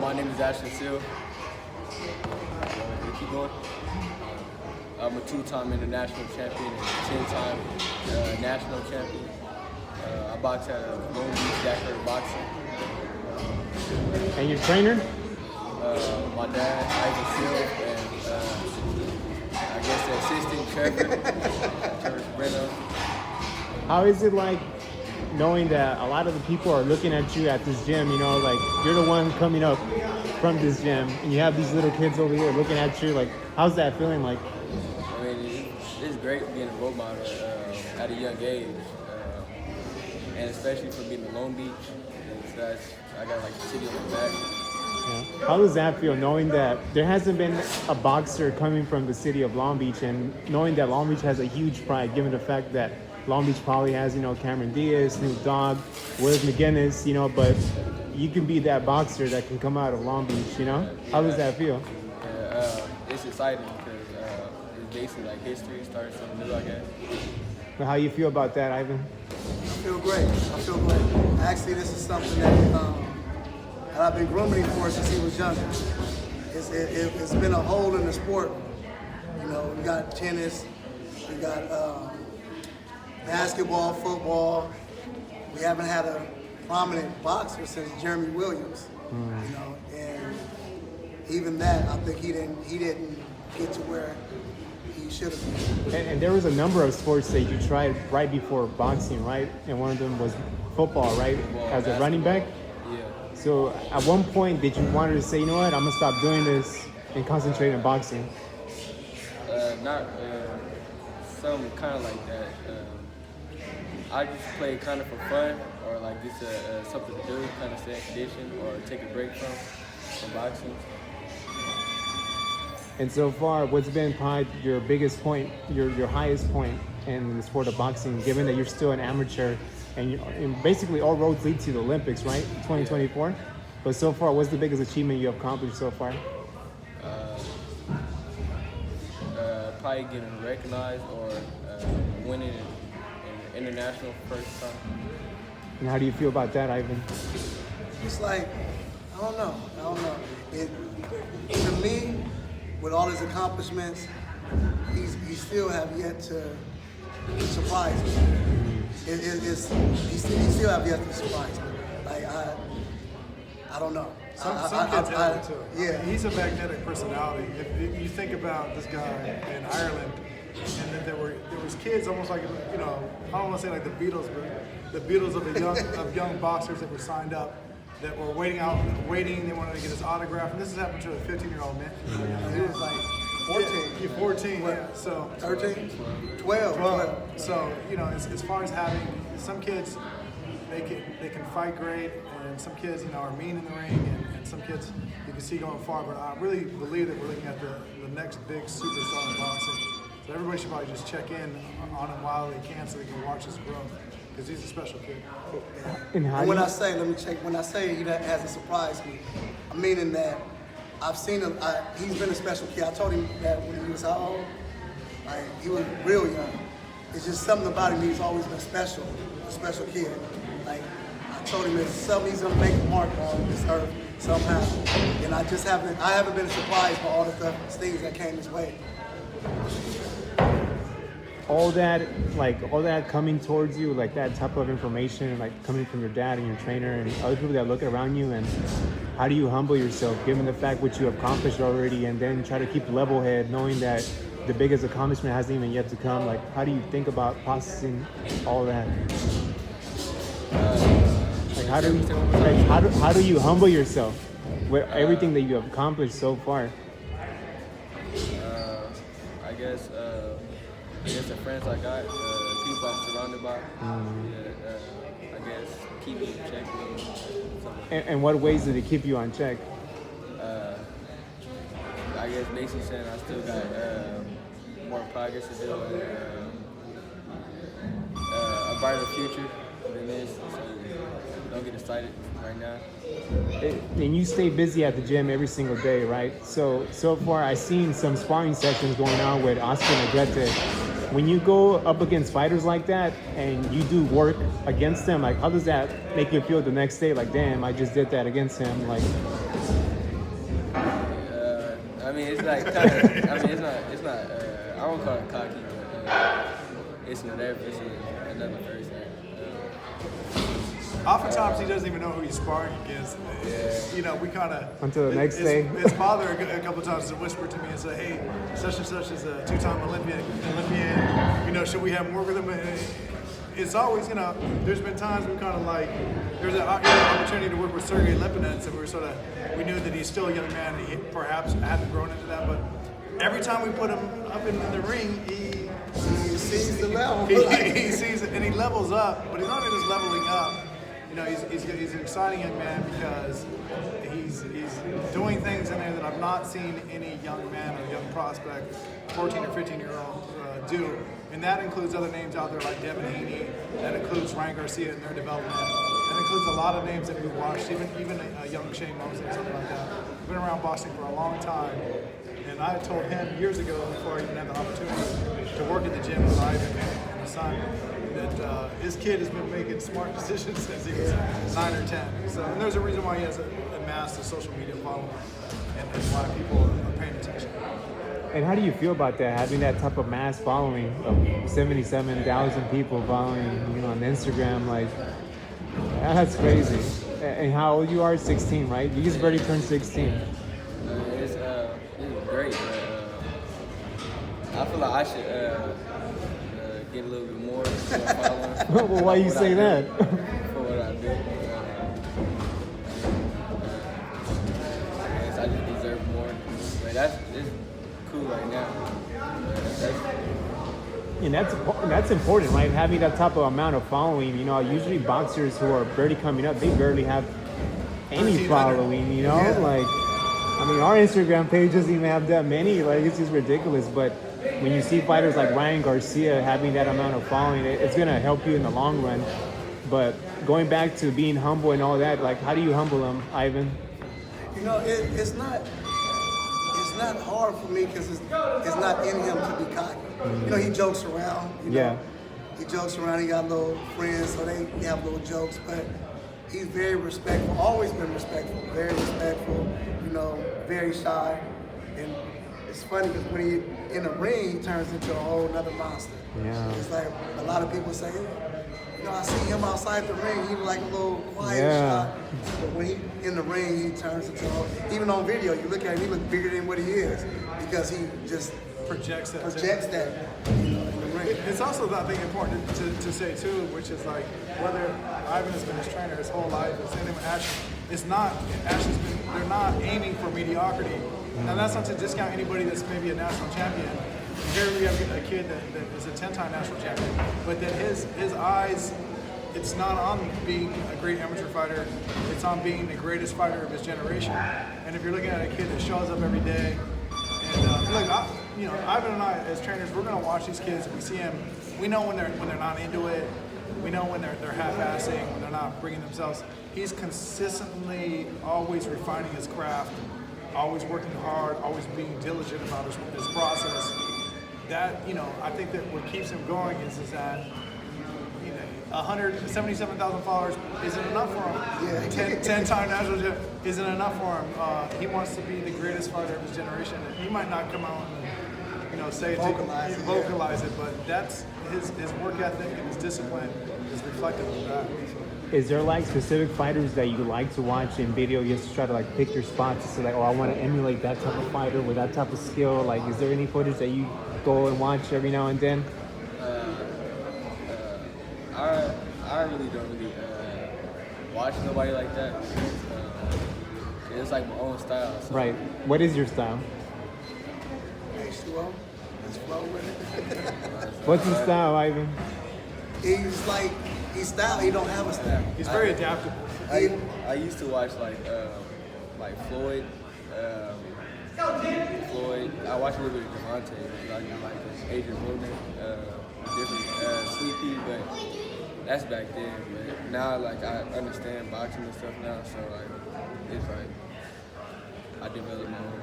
My name is Ashton Sylve. Keep going. I'm a two-time international champion and 10-time national champion. I box at Long Beach Backyard Boxing. And your trainer? My dad, Ashton Sylve, and I guess the assistant, Trevor Sambrano. How is it like knowing that a lot of the people are looking at you at this gym, you know, like you're the one coming up from this gym and you have these little kids over here looking at you, like how's that feeling like? I mean, it's great being a role model at a young age, and especially for being in Long Beach. I got like the city on my back. Yeah. How does that feel, knowing that there hasn't been a boxer coming from the city of Long Beach, and knowing that Long Beach has a huge pride, given the fact that Long Beach probably has, you know, Cameron Diaz, Snoop Dogg, Willis McGinnis, you know, but you can be that boxer that can come out of Long Beach, you know? How does that feel? It's exciting because it's basically like history, starting something new, I guess. But how you feel about that, Ivan? I feel great. Actually, this is something that I've been grooming him for since he was younger. It's been a hole in the sport. You know, we got tennis, we got basketball, football. We haven't had a prominent boxer since Jeremy Williams. You know, and even that, I think he didn't get to where he should have been. And there was a number of sports that you tried right before boxing, right? And one of them was football, right? As a running back? Yeah. So at one point, did you want to say, you know what, I'm going to stop doing this and concentrate on boxing? Not something kind of like that. I just play kind of for fun, or like just something to do, kind of stay in condition, or take a break from boxing. And so far, what's been probably your biggest point, your highest point in the sport of boxing, given that you're still an amateur and basically all roads lead to the Olympics, right? 2024. But so far, what's the biggest achievement you have accomplished so far? Probably getting recognized or winning an international first time. And how do you feel about that, Ivan? It's like, I don't know. To me, with all his accomplishments, he still have yet to surprise me. He still have yet to surprise me. Like, I don't know. Some kids have it too. Yeah. He's a magnetic personality. If you think about this guy in Ireland, and then there was kids almost like, you know, I don't want to say like the Beatles, but the Beatles of young boxers that were signed up, that were waiting, they wanted to get his autograph, and this has happened to a 15-year-old man. Yeah. He was like 14. You're 14, yeah. So 13? 12. So, you know, as far as having some kids, they can fight great, and some kids, you know, are mean in the ring, and some kids you can see going far. But I really believe that we're looking at the next big superstar in boxing. So everybody should probably just check in on him while they can, so they can watch his growth, because he's a special kid. And when I say he hasn't surprised me, I'm meaning that I've seen him. He's been a special kid. I told him that when he was how old? Like, he was real young. It's just something about him. He's always been special, a special kid. Like, I told him it's something he's gonna make a mark on this earth somehow. And I haven't been surprised by all the things that came his way. All that coming towards you, like that type of information, like coming from your dad and your trainer and other people that look around you, and how do you humble yourself given the fact what you have accomplished already, and then try to keep level head knowing that the biggest accomplishment hasn't even yet to come? Like, how do you think about processing all that? How do you humble yourself with everything that you have accomplished so far? I guess the friends I got, people I'm surrounded by, I guess keep me in check. And what ways did it keep you on check? I guess basically saying I still got more progress to do and a brighter future than this. So don't get excited right now. And you stay busy at the gym every single day, right? So far I've seen some sparring sessions going on with Oscar Negrete. When you go up against fighters like that and you do work against them, like how does that make you feel the next day? Like, damn, I just did that against him. Like, I mean, it's like kind of. I mean, it's not. I won't call it cocky, but it's another person. Oftentimes he doesn't even know who he's sparring against. You know, we kind of Until the next day. His father a couple of times has whispered to me and said, "Hey, such and such is a two-time Olympian. You know, should we have more with him?" And it's always, you know, there's been times we kind of like there's an opportunity to work with Sergey Lipinets, and we knew that he's still a young man. And he perhaps hadn't grown into that, but every time we put him up in the ring, he sees the level. He sees it and he levels up, but he's not just leveling up. You know, he's an exciting young man because he's doing things in there that I've not seen any young man or young prospect, 14 or 15-year-old, do. And that includes other names out there like Devin Haney. That includes Ryan Garcia in their development. That includes a lot of names that we watched, even a young Shane Mosley or something like that. I've been around boxing for a long time. And I told him years ago, before I even had the opportunity to work at the gym with Ivan and his son, that his kid has been making smart decisions since he was 9 or 10. So, and there's a reason why he has amassed a social media following, and why people are paying attention. And how do you feel about that, having that type of mass following of 77,000 people following you on Instagram? Like, that's crazy. And how old you are? 16, right? You just barely turned 16. It's great, but I feel like I should get a little bit more following. Well, why you say that? For what I do. I guess I just deserve more. But it's cool right now. And that's important, right? Having that type of amount of following. You know, usually boxers who are barely coming up, they barely have any following. You know, like, I mean, our Instagram page doesn't even have that many. Like, it's just ridiculous. But when you see fighters like Ryan Garcia having that amount of following, it's gonna help you in the long run. But going back to being humble and all that, like, how do you humble them, Ivan? You know, it's not hard for me because it's not in him to be cocky. You know, he jokes around. You know? He jokes around. He got little friends, so they have little jokes. But he's very respectful. Always been respectful. Very respectful. You know, very shy. And it's funny because when he in the ring, he turns into a whole nother monster. Yeah. It's like a lot of people say, you know, I see him outside the ring. He like a little quiet, shy. But when he in the ring, he turns into even on video. You look at him, he looks bigger than what he is because he just projects that. You know, in the ring. It's also, I think, important to say too, which is like whether Ivan has been his trainer his whole life, and same thing with Ashton. It's not they're not aiming for mediocrity. Now that's not to discount anybody that's maybe a national champion. Here we have a kid that is a 10-time national champion, but that his eyes, it's not on being a great amateur fighter, it's on being the greatest fighter of his generation. And if you're looking at a kid that shows up every day, and look, Ivan and I as trainers, we're gonna watch these kids. We see them. We know when they're not into it. We know when they're half-assing, when they're not bringing themselves. He's consistently always refining his craft, always working hard, always being diligent about his process. That, you know, I think that what keeps him going is that, you know, 177,000 followers isn't enough for him. 10-time national champion isn't enough for him. He wants to be the greatest fighter of his generation. He might not come out and, you know, say vocalize it, but that's his work ethic and his discipline is reflective of that. Is there like specific fighters that you like to watch in video just to try to like pick your spots to say like, oh, I want to emulate that type of fighter with that type of skill? Like, is there any footage that you go and watch every now and then? I really don't watch nobody like that. It's like my own style. So. Right. What is your style? H2O. Let's flow with it. What's his style, Ivan? He's like, he's style. He don't have a style. He's very adaptable. I used to watch like Floyd. I watch a little bit of Devontae. I like Adrian Wilner, different Sleepy, but that's back then. But now, like, I understand boxing and stuff now, so like it's like I developed my own.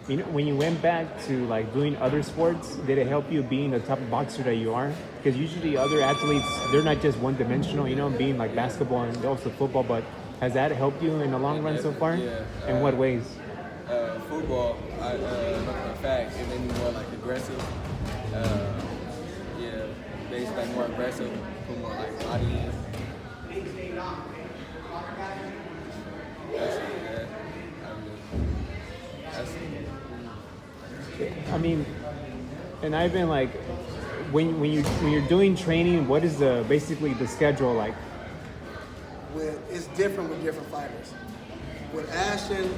You know, when you went back to like doing other sports, did it help you being the type of boxer that you are? Because usually other athletes, they're not just one-dimensional, you know, being like basketball and also football, but has that helped you in the long run so far? Yeah. In what ways? football, in fact, it made me more like aggressive. Yeah, basically like more aggressive, put more like body in. That's it, yeah. I mean, and I've been like, when you're doing training, what is basically the schedule like? It's different with different fighters. With Ashton,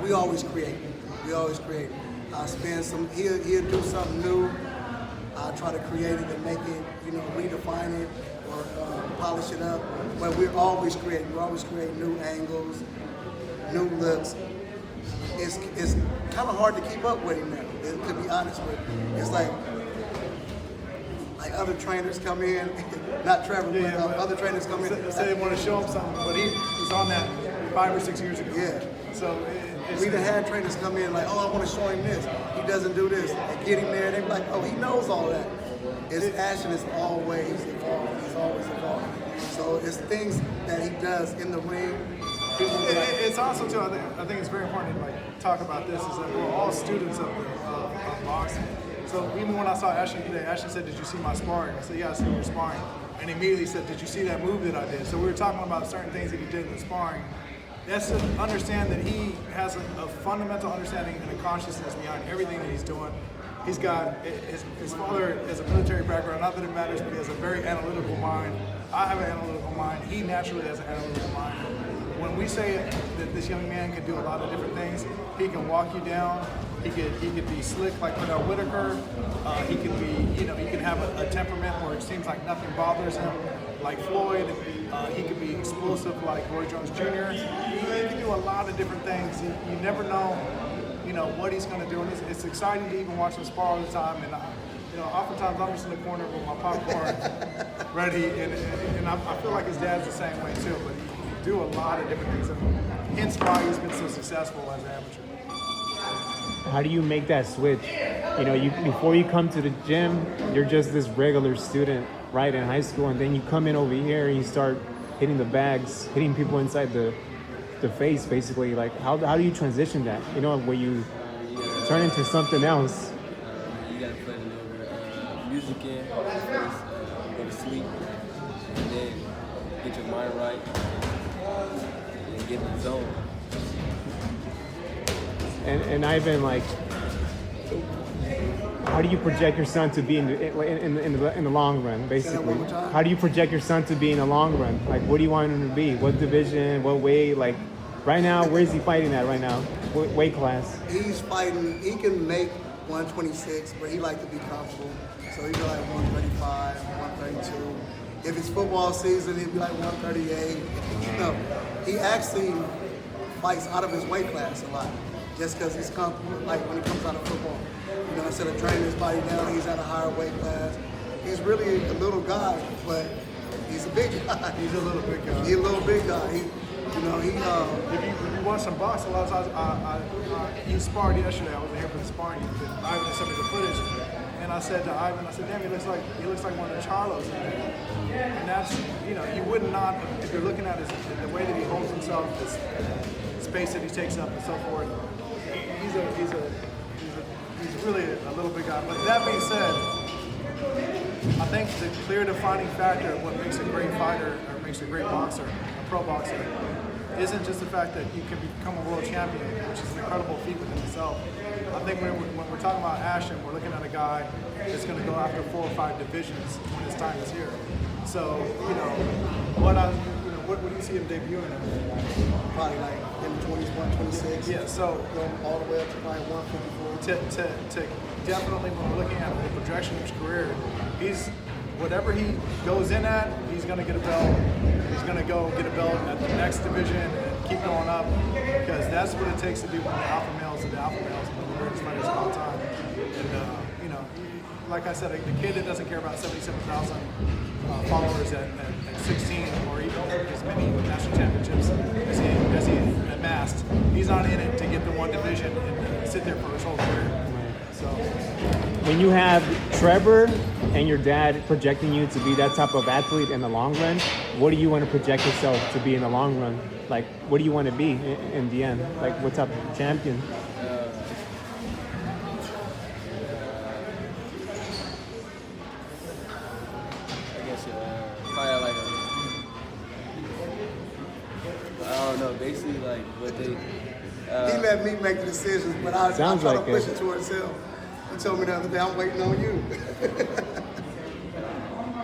we always create. We always create. I spend he'll do something new. I try to create it and make it, redefine it or polish it up. But we're always creating. We always create new angles, new looks. It's kind of hard to keep up with him now, to be honest with you. It's like other trainers come in, not Trevor, but other trainers come in. Say they want to show him something, but he was on that 5 or 6 years ago. Yeah. So we done had trainers come in like, oh, I want to show him this. He doesn't do this. They get him there, and they be like, oh, he knows all that. Ashton is always evolving. He's always evolving. So it's things that he does in the ring. It's also too. I think it's very important to talk about this. Is that we're all students of boxing. So even when I saw Ashton today, Ashton said, "Did you see my sparring?" I said, "Yeah, I see your sparring." And he immediately said, "Did you see that move that I did?" So we were talking about certain things that he did in the sparring. That's to understand that he has a fundamental understanding and a consciousness behind everything that he's doing. He's got his father has a military background, not that it matters, but he has a very analytical mind. I have an analytical mind. He naturally has an analytical mind. When we say that this young man can do a lot of different things, he can walk you down. He could be slick like Pernell Whitaker. He can be, he can have a temperament where it seems like nothing bothers him, like Floyd. He could be explosive like Roy Jones Jr. He can do a lot of different things. You never know, what he's going to do. And it's exciting to even watch him spar all the time. And oftentimes I'm just in the corner with my popcorn ready, and I feel like his dad's the same way too. But he do a lot of different things, and hence why he's been so successful as an amateur. How do you make that switch? Before you come to the gym, you're just this regular student, right, in high school, and then you come in over here and you start hitting the bags, hitting people inside the face, basically. Like, how do you transition that? Where you turn into something else? You gotta put a little bit of music in, first, go to sleep, and then get your mind right, and get in the zone. And I've been like, how do you project your son to be in the long run, basically? How do you project your son to be in the long run? Like, what do you want him to be? What division? What weight? Like, right now, where is he fighting at right now? What weight class? He's fighting. He can make 126, but he like to be comfortable. So he'd be like 135, 132. If it's football season, he'd be like 138. He actually fights out of his weight class a lot, just because he's comfortable. Like when he comes out of football, instead of draining his body down, he's at a higher weight class. He's really a little guy, but he's a big guy. He's a little big guy. He's a little big guy. If you watch some box, a lot of times he sparred yesterday. I wasn't here for the sparring. Ivan had sent me the footage, and I said to Ivan, damn, he looks like one of the Charlos. And that's, you would not, if you're looking at the way that he holds himself, this space that he takes up and so forth. He's really a little big guy. But that being said, I think the clear defining factor of what makes a great fighter or makes a great boxer, a pro boxer, isn't just the fact that you can become a world champion, which is an incredible feat within itself. I think when we're talking about Ashton, we're looking at a guy that's going to go after 4 or 5 divisions when his time is here. So, what do you see him debuting at? Probably like in the 20s, 126. Yeah, so going all the way up to probably 154. To definitely, when we're looking at the projection of his career, whatever he goes in at, he's going to get a belt. He's going to go get a belt at the next division and keep going up, because that's what it takes to be one of the alpha males and the the greatest fighters of all time. And like I said, a kid that doesn't care about 77,000 followers at 16, or even as many national championships as he amassed, he's not in it to get the one division and sit there for his whole career. So when you have Trevor and your dad projecting you to be that type of athlete in the long run, what do you want to project yourself to be in the long run? Like, what do you want to be in the end? Like, what type of champion? I guess probably like I don't know, basically like what they. He let me make the decisions, but I try Sounds to like push it. it towards him. He told me the other day, I'm waiting on you.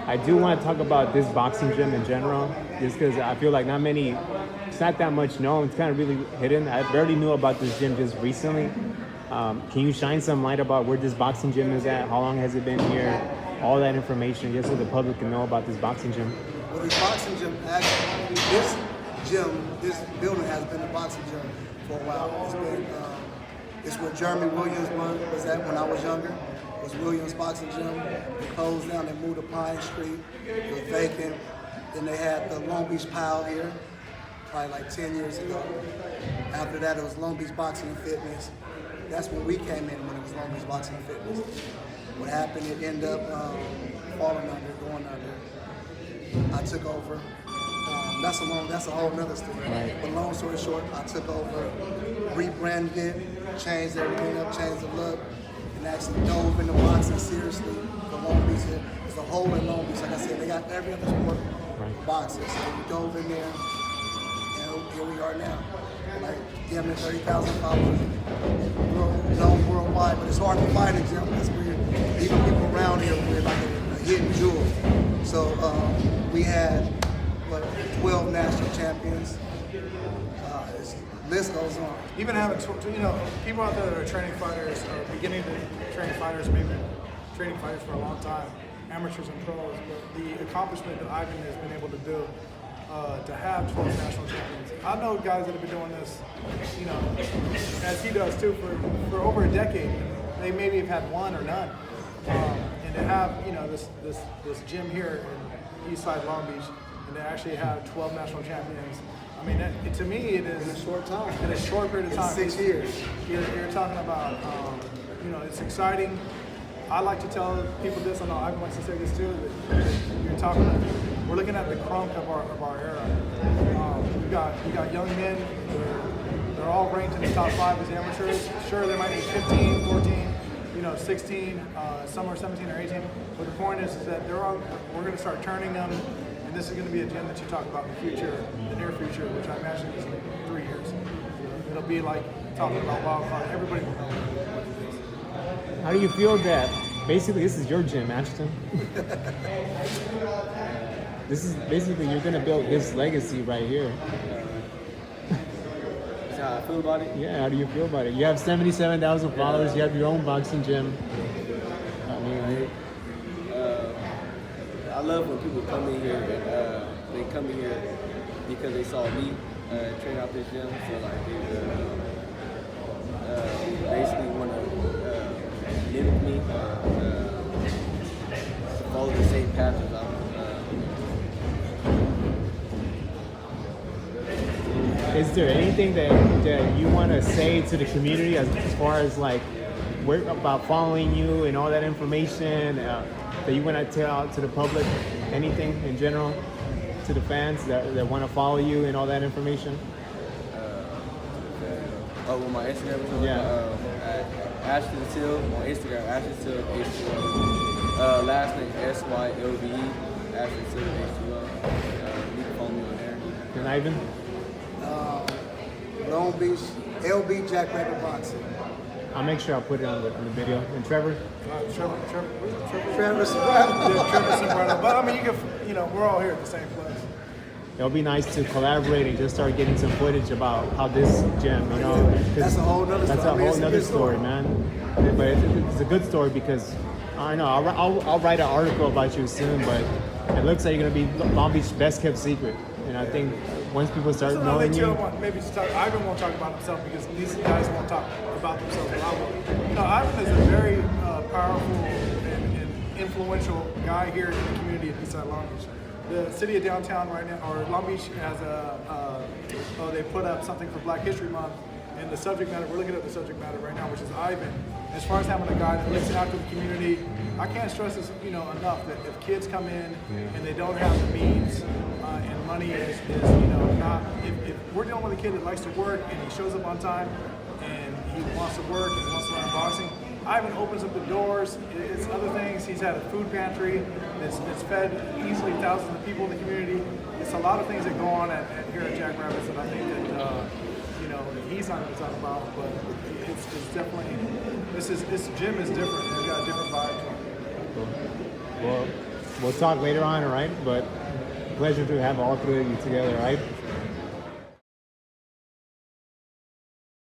I do want to talk about this boxing gym in general, just because I feel like it's not that much known. It's kind of really hidden. I barely knew about this gym just recently. Can you shine some light about where this boxing gym is at? How long has it been here? All that information, just so the public can know about this boxing gym. Well, this boxing gym, actually, this building has been a boxing gym for a while. It's where Jeremy Williams was at when I was younger. It was Williams Boxing Gym. It closed down, they moved to Pine Street. It was vacant. Then they had the Long Beach Pile here, probably like 10 years ago. After that, it was Long Beach Boxing and Fitness. That's when we came in, when it was Long Beach Boxing and Fitness. What happened, it ended up falling under, going under. I took over. That's a whole nother story. Right. But long story short, I took over, rebranded it, changed everything up, changed the look, and actually dove into boxing seriously for Long Beach. It's a whole in Long Beach. Like I said, they got every other sport Right. boxing. So we dove in there, and here we are now. Like, damn near 30,000 followers, known worldwide, but it's hard to find a gym. That's weird. Even people around here, we're like a hidden jewel. So we had 12 national champions. The list goes on. Even having, people out there that are training fighters or beginning to train fighters, maybe training fighters for a long time, amateurs and pros, but the accomplishment that Ivan has been able to do to have 12 national champions. I know guys that have been doing this, as he does too, for over a decade. They maybe have had one or none. And to have, this gym here in Eastside Long Beach, and to actually have 12 national champions, I mean, to me, it is In a short time. In a short period of time. 6 years. You're talking about, it's exciting. I like to tell people this, I know Ivan likes to say this too, that we're looking at the crunk of our era. We got young men, they're all ranked in the top 5 as amateurs. Sure, there might be 15, 14, 16, some are 17 or 18. But the point is that we're going to start turning them, and this is going to be a gym that you talk about in the future, the near future, which I imagine is like 3 years. It'll be like talking about wildfire. Everybody will know what it is. How do you feel that basically this is your gym, Ashton? This is basically, you're gonna build this legacy right here. That's how I feel about it. Yeah, how do you feel about it? You have 77,000 followers, you have your own boxing gym. I mean, I love when people come in here and they come in here because they saw me train out this gym. So like they basically want to mimic me, follow the same path as I'm. is there anything that you want to say to the community as far as like about following you and all that information that you want to tell out to the public? Anything in general to the fans that want to follow you and all that information? With my Instagram account, Yeah. Ashton Sylve on Instagram, Ashton Sylve H2O. Last name SYLVE, Ashton Sylve H2O. You can follow me on there. And Ivan? Long Beach, LB Jack Rabbit Boxing. I'll make sure I'll put it on the video. And Trevor? Trevor Trevor Sambrano. Yeah, Trevor Sambrano. But I mean, we're all here at the same place. It'll be nice to collaborate and just start getting some footage about how this gym, 'cause That's a whole nother that's story. a I mean, whole it's a nother good story, man. But it's a good story because I don't know. I'll write an article about you soon, but it looks like you're gonna be Long Beach's best kept secret. And I think once people start That's another knowing thing you, too, I want maybe to talk. Ivan won't talk about himself because these guys won't talk about themselves. But I will. Ivan is a very powerful and influential guy here in the community of Eastside Long Beach. The city of downtown right now, or Long Beach, has they put up something for Black History Month, And the subject matter, we're looking at the subject matter right now, which is Ivan. As far as having a guy that looks after the community, I can't stress this, enough that if kids come in and they don't have the means and money is not, if we're dealing with a kid that likes to work and he shows up on time and he wants to work and he wants to learn boxing, Ivan opens up the doors. It's other things. He's had a food pantry that's fed easily thousands of people in the community. It's a lot of things that go on here at Jackrabbits that I think that he's not going to talk about, but it's definitely this gym is different. It's got a different vibe to it. Cool. Well, we'll talk later on, all right? But pleasure to have all three of you together, all right?